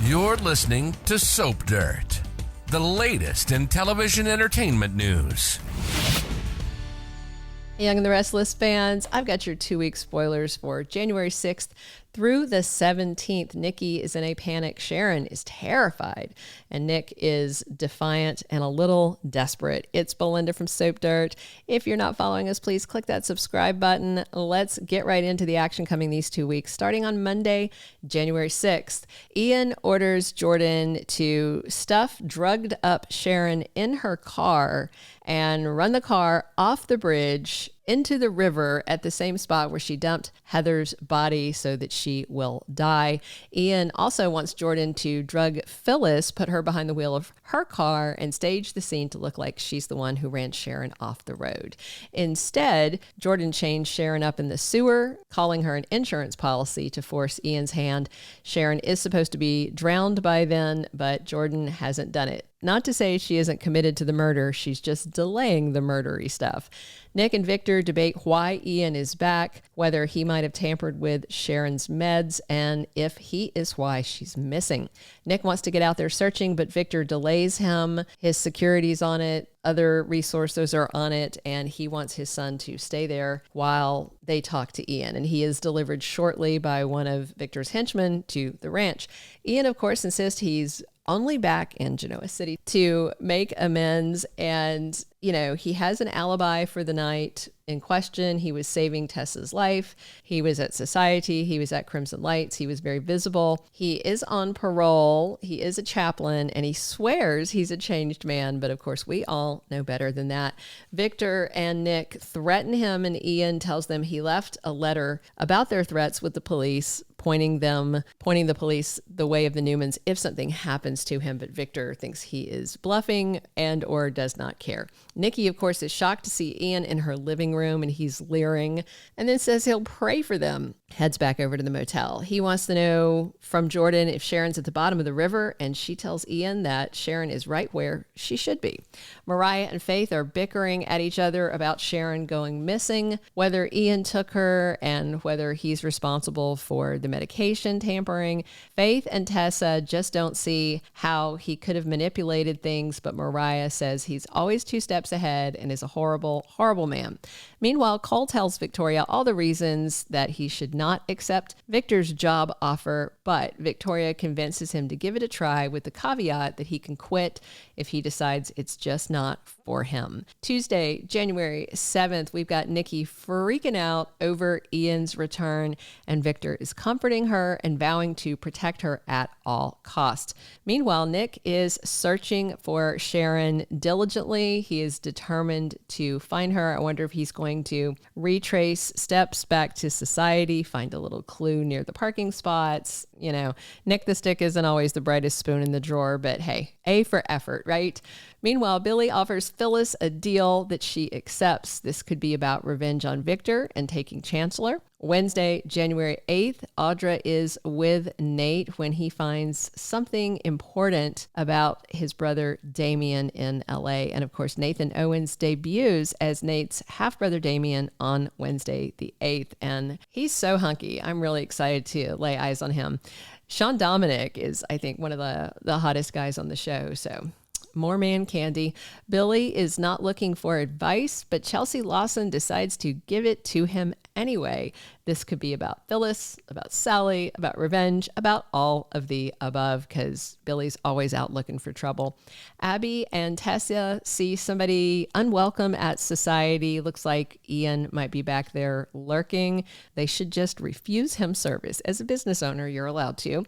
You're listening to Soap Dirt, the latest in television entertainment news. Young and the Restless fans, I've got your 2-week spoilers for January 6th through the 17th. Nikki is in a panic. Sharon is terrified. And Nick is defiant and a little desperate. It's Belinda from Soap Dirt. If you're not following us, please click that subscribe button. Let's get right into the action coming these 2 weeks. Starting on Monday, January 6th, Ian orders Jordan to stuff drugged up Sharon in her car and run the car off the bridge into the river at the same spot where she dumped Heather's body so that she will die. Ian also wants Jordan to drug Phyllis, put her behind the wheel of her car, and stage the scene to look like she's the one who ran Sharon off the road. Instead, Jordan chains Sharon up in the sewer, calling her an insurance policy to force Ian's hand. Sharon is supposed to be drowned by then, but Jordan hasn't done it. Not to say she isn't committed to the murder, she's just delaying the murdery stuff. Nick and Victor debate why Ian is back, whether he might have tampered with Sharon's meds, and if he is why she's missing. Nick wants to get out there searching, but Victor delays him. His security's on it, other resources are on it, and he wants his son to stay there while they talk to Ian. And he is delivered shortly by one of Victor's henchmen to the ranch. Ian, of course, insists he's only back in Genoa City to make amends. And, he has an alibi for the night in question. He was saving Tessa's life. He was at Society. He was at Crimson Lights. He was very visible. He is on parole. He is a chaplain, and he swears he's a changed man. But of course, we all know better than that. Victor and Nick threaten him, and Ian tells them he left a letter about their threats with the police, pointing the police the way of the Newmans if something happens to him. But Victor thinks he is bluffing and or does not care. Nikki, of course, is shocked to see Ian in her living room, and he's leering and then says he'll pray for them. Heads back over to the motel. He wants to know from Jordan if Sharon's at the bottom of the river, and she tells Ian that Sharon is right where she should be. Mariah and Faith are bickering at each other about Sharon going missing, whether Ian took her and whether he's responsible for the medication tampering. Faith and Tessa just don't see how he could have manipulated things, but Mariah says he's always 2 steps ahead and is a horrible, horrible man. Meanwhile, Cole tells Victoria all the reasons that he should not accept Victor's job offer, but Victoria convinces him to give it a try with the caveat that he can quit if he decides it's just not for him. Tuesday, January 7th, we've got Nikki freaking out over Ian's return, and Victor is comforting her and vowing to protect her at all costs. Meanwhile, Nick is searching for Sharon diligently. He is determined to find her. I wonder if he's going to retrace steps back to Society, find a little clue near the parking spots. Nick the Stick isn't always the brightest spoon in the drawer, but hey, A for effort, right? Meanwhile, Billy offers Phyllis a deal that she accepts. This could be about revenge on Victor and taking Chancellor. Wednesday, January 8th, Audra is with Nate when he finds something important about his brother Damien in LA. And of course, Nathan Owens debuts as Nate's half-brother Damien on Wednesday the 8th. And he's so hunky. I'm really excited to lay eyes on him. Sean Dominic is, I think, one of the hottest guys on the show. So more man candy. Billy is not looking for advice, but Chelsea Lawson decides to give it to him anyway. This could be about Phyllis, about Sally, about revenge, about all of the above, because Billy's always out looking for trouble. Abby and Tessa see somebody unwelcome at Society. Looks like Ian might be back there lurking. They should just refuse him service. As a business owner, you're allowed to.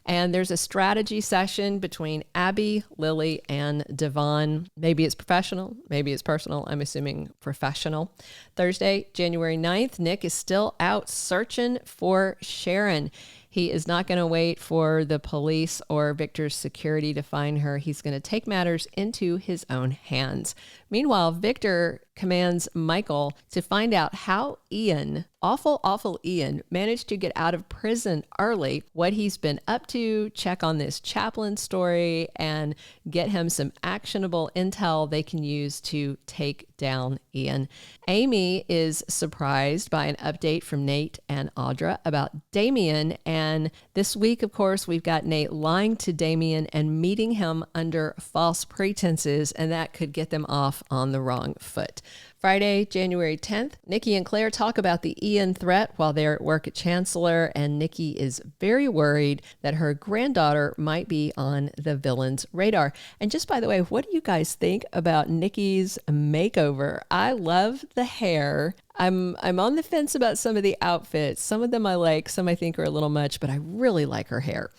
And there's a strategy session between Abby, Lily, and Devon. Maybe it's professional, maybe it's personal. I'm assuming professional. Thursday, January 9th, Nick is still out searching for Sharon. He is not going to wait for the police or Victor's security to find her. He's going to take matters into his own hands. Meanwhile, Victor commands Michael to find out how Ian, awful Ian, managed to get out of prison early, what he's been up to, check on this chaplain story, and get him some actionable intel they can use to take down Ian. Amy is surprised by an update from Nate and Audra about Damien, and this week, of course, we've got Nate lying to Damien and meeting him under false pretenses, and that could get them off on the wrong foot. Friday, January 10th, Nikki and Claire talk about the Ian threat while they're at work at Chancellor, and Nikki is very worried that her granddaughter might be on the villain's radar. And just by the way, what do you guys think about Nikki's makeover? I love the hair. I'm on the fence about some of the outfits. Some of them I like, some I think are a little much, but I really like her hair.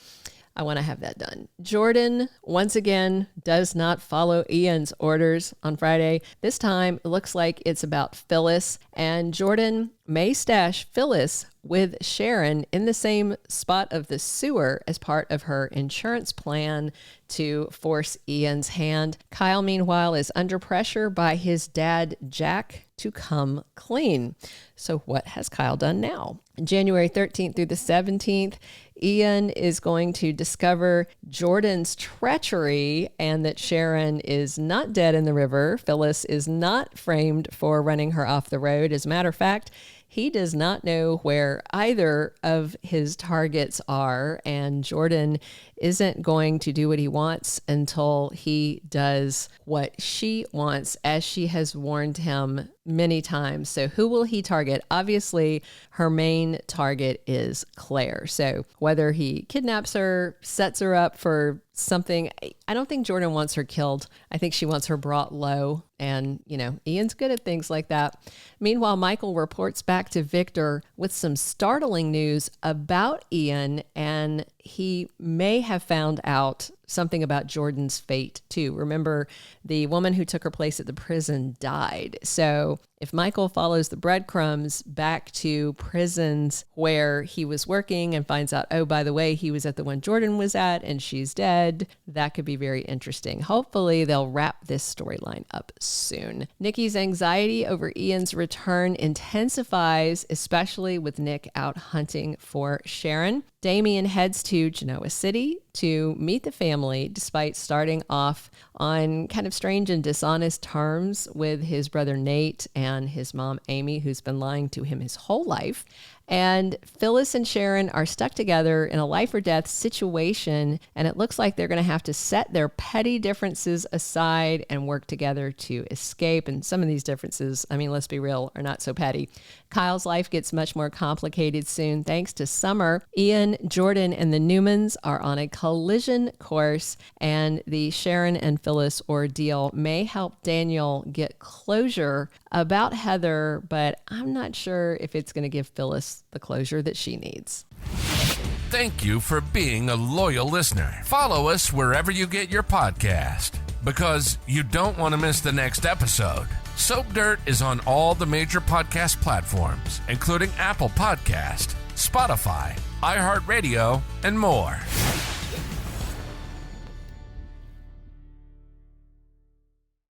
I want to have that done. Jordan, once again, does not follow Ian's orders on Friday. This time, it looks like it's about Phyllis, and Jordan may stash Phyllis with Sharon in the same spot of the sewer as part of her insurance plan to force Ian's hand. Kyle, meanwhile, is under pressure by his dad, Jack, to come clean. So what has Kyle done now? January 13th through the 17th, Ian is going to discover Jordan's treachery and that Sharon is not dead in the river. Phyllis is not framed for running her off the road. As a matter of fact, he does not know where either of his targets are, and Jordan isn't going to do what he wants until he does what she wants, as she has warned him many times. So who will he target? Obviously, her main target is Claire. So whether he kidnaps her, sets her up for something, I don't think Jordan wants her killed. I think she wants her brought low. And, Ian's good at things like that. Meanwhile, Michael reports back to Victor with some startling news about Ian, and he may have found out something about Jordan's fate too. Remember, the woman who took her place at the prison died. So if Michael follows the breadcrumbs back to prisons where he was working and finds out, oh, by the way, he was at the one Jordan was at and she's dead, that could be very interesting. Hopefully they'll wrap this storyline up soon. Nikki's anxiety over Ian's return intensifies, especially with Nick out hunting for Sharon. Damien heads to Genoa City to meet the family, despite starting off on kind of strange and dishonest terms with his brother Nate and his mom Amy, who's been lying to him his whole life. And Phyllis and Sharon are stuck together in a life or death situation, and it looks like they're going to have to set their petty differences aside and work together to escape. And some of these differences, let's be real, are not so petty. Kyle's life gets much more complicated soon thanks to Summer. Ian, Jordan, and the Newmans are on a collision course, and the Sharon and Phyllis ordeal may help Daniel get closure about Heather, but I'm not sure if it's going to give Phyllis the closure that she needs. Thank you for being a loyal listener. Follow us wherever you get your podcast, because you don't want to miss the next episode. Soap Dirt is on all the major podcast platforms, including Apple Podcast, Spotify, iHeartRadio, and more.